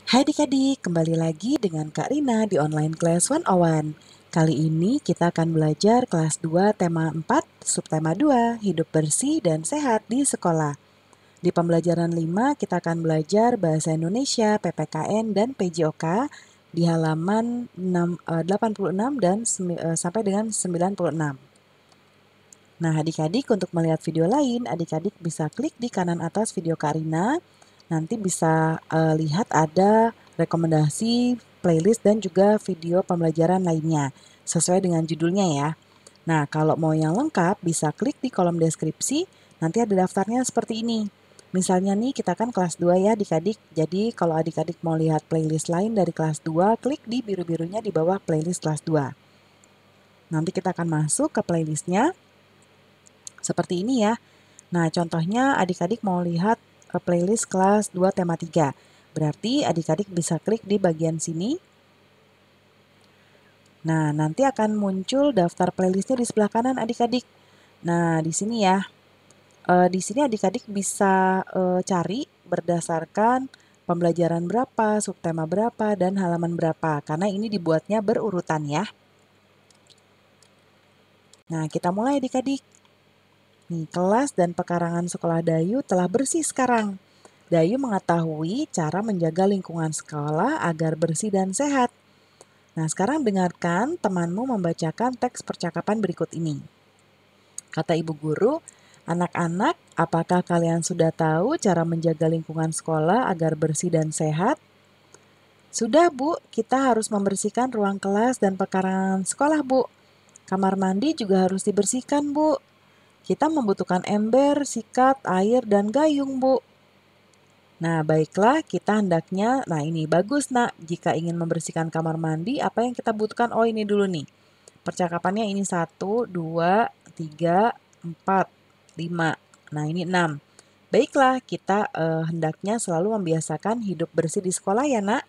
Hai adik-adik, kembali lagi dengan Kak Rina di Online Class 101. Kali ini kita akan belajar kelas 2 tema 4, subtema 2, hidup bersih dan sehat di sekolah. Di pembelajaran 5 kita akan belajar Bahasa Indonesia, PPKN, dan PJOK di halaman 86 dan sampai dengan 96. Nah, adik-adik untuk melihat video lain, adik-adik bisa klik di kanan atas video Kak Rina. Nanti bisa lihat ada rekomendasi, playlist, dan juga video pembelajaran lainnya sesuai dengan judulnya ya. Nah, kalau mau yang lengkap bisa klik di kolom deskripsi, nanti ada daftarnya seperti ini. Misalnya nih kita kan kelas 2 ya adik-adik, jadi kalau adik-adik mau lihat playlist lain dari kelas 2, klik di biru-birunya di bawah playlist kelas 2. Nanti kita akan masuk ke playlistnya, seperti ini ya. Nah, contohnya adik-adik mau lihat playlist kelas 2 tema 3. Berarti adik-adik bisa klik di bagian sini. Nah, nanti akan muncul daftar playlistnya di sebelah kanan adik-adik. Nah, di sini ya. Di sini adik-adik bisa cari berdasarkan pembelajaran berapa, subtema berapa, dan halaman berapa. Karena ini dibuatnya berurutan ya. Nah, kita mulai adik-adik. Nih, kelas dan pekarangan sekolah Dayu telah bersih sekarang. Dayu mengetahui cara menjaga lingkungan sekolah agar bersih dan sehat. Nah, sekarang dengarkan temanmu membacakan teks percakapan berikut ini. Kata ibu guru, anak-anak, apakah kalian sudah tahu cara menjaga lingkungan sekolah agar bersih dan sehat? Sudah, Bu. Kita harus membersihkan ruang kelas dan pekarangan sekolah, Bu. Kamar mandi juga harus dibersihkan, Bu. Kita membutuhkan ember, sikat, air, dan gayung, Bu. Nah, baiklah, kita hendaknya, nah ini bagus nak, jika ingin membersihkan kamar mandi, apa yang kita butuhkan? Oh ini dulu nih, percakapannya ini 1, 2, 3, 4, 5, nah ini 6. Baiklah, kita hendaknya selalu membiasakan hidup bersih di sekolah ya nak.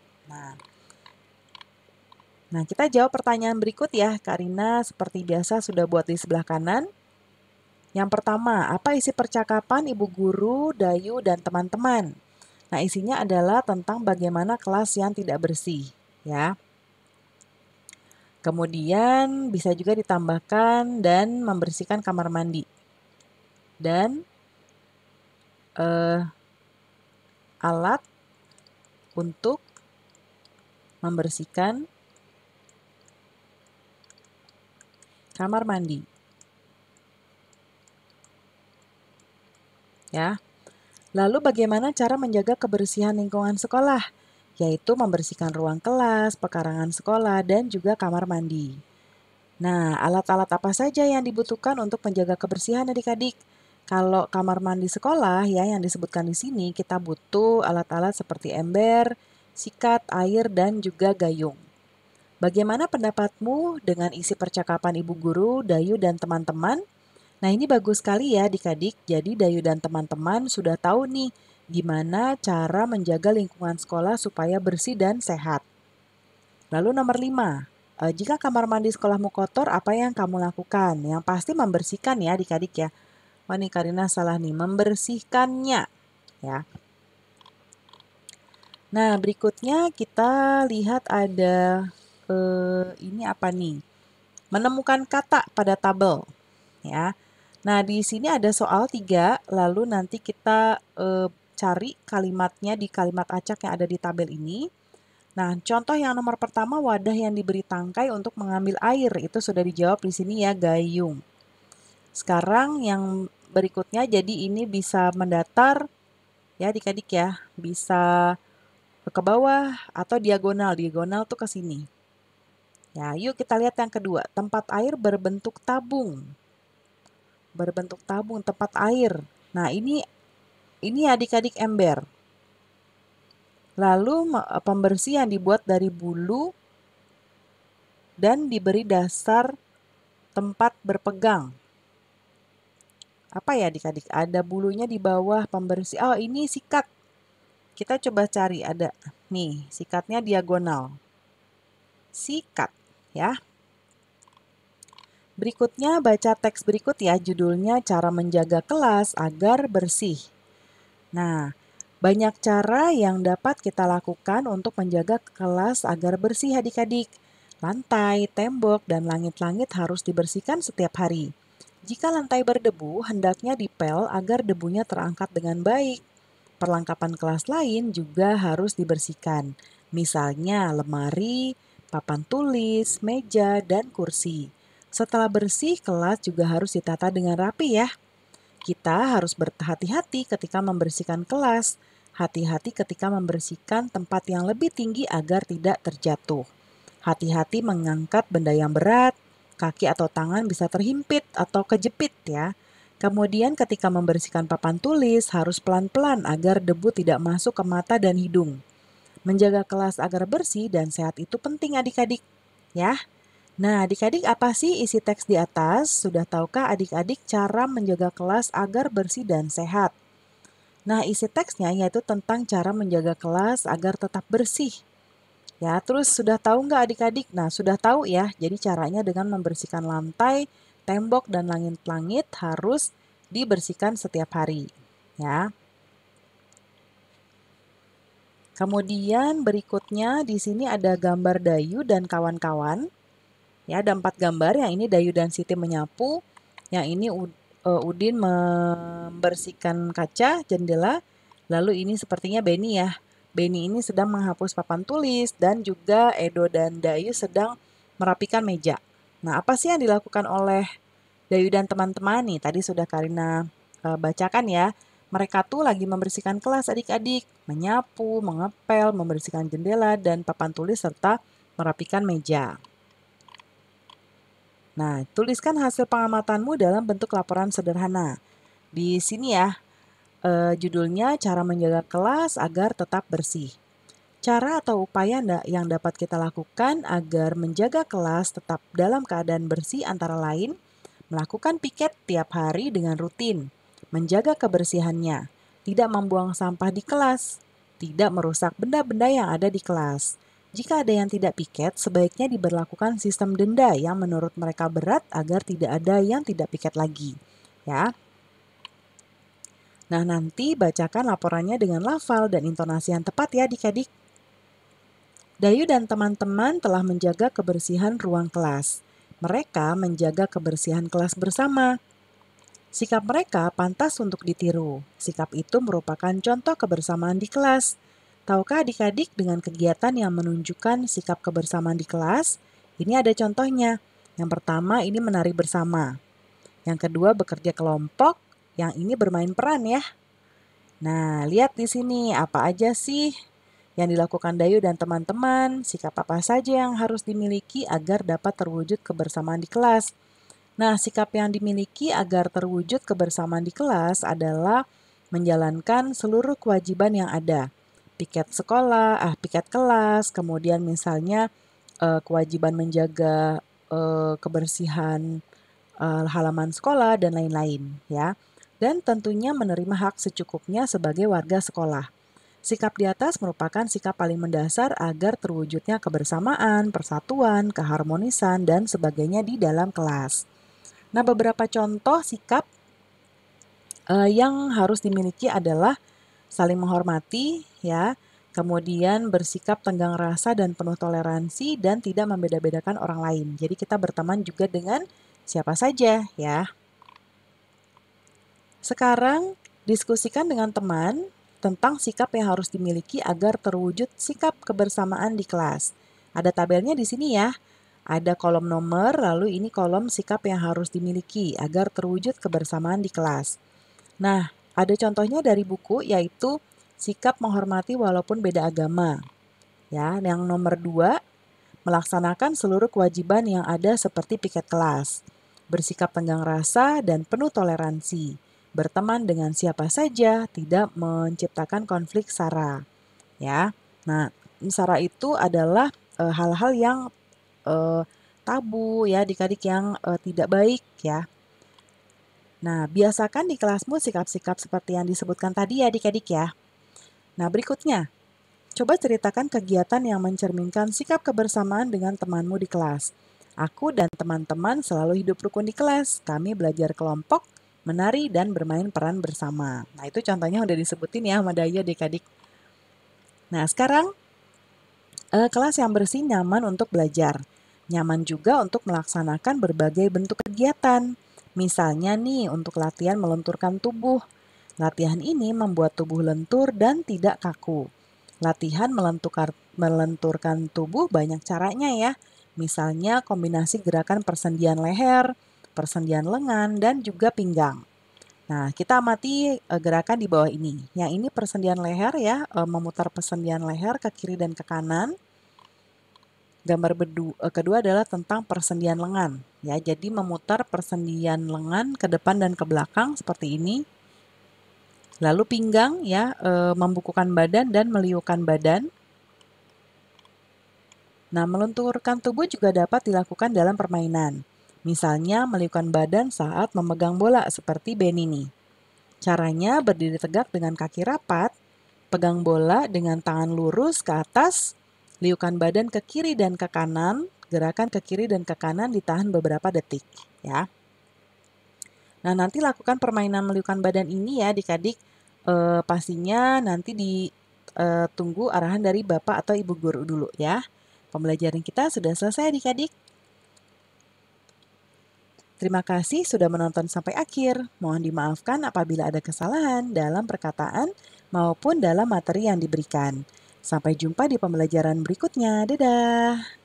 Nah, kita jawab pertanyaan berikut ya, Kak Rina seperti biasa sudah buat di sebelah kanan. Yang pertama, apa isi percakapan ibu guru, Dayu, dan teman-teman? Nah, isinya adalah tentang bagaimana kelas yang tidak bersih, ya. Kemudian bisa juga ditambahkan dan membersihkan kamar mandi. Dan alat untuk membersihkan kamar mandi. Ya. Lalu bagaimana cara menjaga kebersihan lingkungan sekolah? Yaitu membersihkan ruang kelas, pekarangan sekolah, dan juga kamar mandi. Nah, alat-alat apa saja yang dibutuhkan untuk menjaga kebersihan adik-adik? Kalau kamar mandi sekolah ya yang disebutkan di sini, kita butuh alat-alat seperti ember, sikat, air, dan juga gayung. Bagaimana pendapatmu dengan isi percakapan ibu guru, Dayu, dan teman-teman? Nah, ini bagus sekali ya adik-adik. Jadi Dayu dan teman-teman sudah tahu nih gimana cara menjaga lingkungan sekolah supaya bersih dan sehat. Lalu nomor 5, jika kamar mandi sekolahmu kotor, apa yang kamu lakukan? Yang pasti membersihkan ya adik-adik ya. Wah nih Karina salah nih, membersihkannya ya. Nah berikutnya kita lihat ada ini apa nih? Menemukan kata pada tabel ya. Nah di sini ada soal 3, lalu nanti kita cari kalimatnya di kalimat acak yang ada di tabel ini. Nah, contoh yang nomor pertama wadah yang diberi tangkai untuk mengambil air itu sudah dijawab di sini ya gayung. Sekarang yang berikutnya jadi ini bisa mendatar ya adik-adik ya, bisa ke bawah atau diagonal. Diagonal tuh ke sini. Ya, yuk kita lihat yang kedua, tempat air berbentuk tabung. Berbentuk tabung tempat air. Nah, ini adik-adik ember. Lalu pembersih yang dibuat dari bulu dan diberi dasar tempat berpegang. Apa ya adik-adik? Ada bulunya di bawah pembersih. Oh, ini sikat. Kita coba cari ada. Nih, sikatnya diagonal. Sikat, ya. Berikutnya baca teks berikut ya, judulnya Cara Menjaga Kelas Agar Bersih. Nah, Banyak cara yang dapat kita lakukan untuk menjaga kelas agar bersih adik-adik. Lantai, tembok, dan langit-langit harus dibersihkan setiap hari. Jika lantai berdebu, hendaknya dipel agar debunya terangkat dengan baik. Perlengkapan kelas lain juga harus dibersihkan. Misalnya lemari, papan tulis, meja, dan kursi. Setelah bersih, kelas juga harus ditata dengan rapi ya. Kita harus berhati-hati ketika membersihkan kelas. Hati-hati ketika membersihkan tempat yang lebih tinggi agar tidak terjatuh. Hati-hati mengangkat benda yang berat, kaki atau tangan bisa terhimpit atau kejepit ya. Kemudian ketika membersihkan papan tulis harus pelan-pelan agar debu tidak masuk ke mata dan hidung. Menjaga kelas agar bersih dan sehat itu penting adik-adik ya. Nah, adik-adik apa sih isi teks di atas? Sudah tahukah adik-adik cara menjaga kelas agar bersih dan sehat? Nah, isi teksnya yaitu tentang cara menjaga kelas agar tetap bersih. Ya, terus sudah tahu nggak adik-adik? Nah, sudah tahu ya. Jadi caranya dengan membersihkan lantai, tembok, dan langit-langit harus dibersihkan setiap hari. Ya. Kemudian berikutnya di sini ada gambar Dayu dan kawan-kawan. Ya, ada 4 gambar. Yang ini Dayu dan Siti menyapu. Yang ini Udin membersihkan kaca jendela. Lalu ini sepertinya Beni ya. Beni ini sedang menghapus papan tulis dan juga Edo dan Dayu sedang merapikan meja. Nah, apa sih yang dilakukan oleh Dayu dan teman-teman nih? Tadi sudah Karina bacakan ya. Mereka tuh lagi membersihkan kelas adik-adik, menyapu, mengepel, membersihkan jendela dan papan tulis serta merapikan meja. Nah, tuliskan hasil pengamatanmu dalam bentuk laporan sederhana. Di sini ya, judulnya cara menjaga kelas agar tetap bersih. Cara atau upaya yang dapat kita lakukan agar menjaga kelas tetap dalam keadaan bersih antara lain, melakukan piket tiap hari dengan rutin, menjaga kebersihannya, tidak membuang sampah di kelas, tidak merusak benda-benda yang ada di kelas. Jika ada yang tidak piket, sebaiknya diberlakukan sistem denda yang menurut mereka berat agar tidak ada yang tidak piket lagi. Ya. Nah, nanti bacakan laporannya dengan lafal dan intonasi yang tepat ya adik-adik. Dayu dan teman-teman telah menjaga kebersihan ruang kelas. Mereka menjaga kebersihan kelas bersama. Sikap mereka pantas untuk ditiru. Sikap itu merupakan contoh kebersamaan di kelas. Tahukah adik-adik dengan kegiatan yang menunjukkan sikap kebersamaan di kelas? Ini ada contohnya. Yang pertama ini menari bersama. Yang kedua bekerja kelompok. Yang ini bermain peran ya. Nah, lihat di sini apa aja sih yang dilakukan Dayu dan teman-teman, sikap apa saja yang harus dimiliki agar dapat terwujud kebersamaan di kelas. Nah, sikap yang dimiliki agar terwujud kebersamaan di kelas adalah menjalankan seluruh kewajiban yang ada. Piket sekolah, piket kelas, kemudian misalnya kewajiban menjaga kebersihan halaman sekolah dan lain-lain ya. Dan tentunya menerima hak secukupnya sebagai warga sekolah. Sikap di atas merupakan sikap paling mendasar agar terwujudnya kebersamaan, persatuan, keharmonisan, dan sebagainya di dalam kelas. Nah, beberapa contoh sikap yang harus dimiliki adalah saling menghormati, ya, kemudian bersikap tenggang rasa dan penuh toleransi, dan tidak membeda-bedakan orang lain. Jadi kita berteman juga dengan siapa saja, ya. Sekarang diskusikan dengan teman tentang sikap yang harus dimiliki agar terwujud sikap kebersamaan di kelas. Ada tabelnya di sini ya. Ada kolom nomor, lalu ini kolom sikap yang harus dimiliki agar terwujud kebersamaan di kelas. Nah, ada contohnya dari buku yaitu sikap menghormati walaupun beda agama. Ya, yang nomor 2, melaksanakan seluruh kewajiban yang ada seperti piket kelas. Bersikap tenggang rasa dan penuh toleransi. Berteman dengan siapa saja, tidak menciptakan konflik sara. Ya. Nah, sara itu adalah hal-hal yang tabu ya adik-adik yang tidak baik ya. Nah, biasakan di kelasmu sikap-sikap seperti yang disebutkan tadi ya adik-adik ya. Nah, berikutnya, coba ceritakan kegiatan yang mencerminkan sikap kebersamaan dengan temanmu di kelas. Aku dan teman-teman selalu hidup rukun di kelas. Kami belajar kelompok, menari, dan bermain peran bersama. Nah, itu contohnya udah disebutin ya sama Daya adik-adik. Nah, sekarang kelas yang bersih nyaman untuk belajar. Nyaman juga untuk melaksanakan berbagai bentuk kegiatan. Misalnya nih, untuk latihan melenturkan tubuh. Latihan ini membuat tubuh lentur dan tidak kaku. Latihan melenturkan tubuh banyak caranya ya. Misalnya kombinasi gerakan persendian leher, persendian lengan, dan juga pinggang. Nah, kita amati gerakan di bawah ini. Yang ini persendian leher ya, memutar persendian leher ke kiri dan ke kanan. Gambar kedua adalah tentang persendian lengan. Ya, jadi memutar persendian lengan ke depan dan ke belakang seperti ini. Lalu pinggang ya, membukukan badan dan meliukan badan. Nah, melenturkan tubuh juga dapat dilakukan dalam permainan. Misalnya meliukan badan saat memegang bola seperti Benny nih. Caranya berdiri tegak dengan kaki rapat, pegang bola dengan tangan lurus ke atas, liukan badan ke kiri dan ke kanan, gerakan ke kiri dan ke kanan ditahan beberapa detik ya. Nah, nanti lakukan permainan meliukan badan ini ya adik-adik. Pastinya nanti ditunggu arahan dari Bapak atau Ibu guru dulu ya. Pembelajaran kita sudah selesai adik-adik. Terima kasih sudah menonton sampai akhir. Mohon dimaafkan apabila ada kesalahan dalam perkataan maupun dalam materi yang diberikan. Sampai jumpa di pembelajaran berikutnya. Dadah!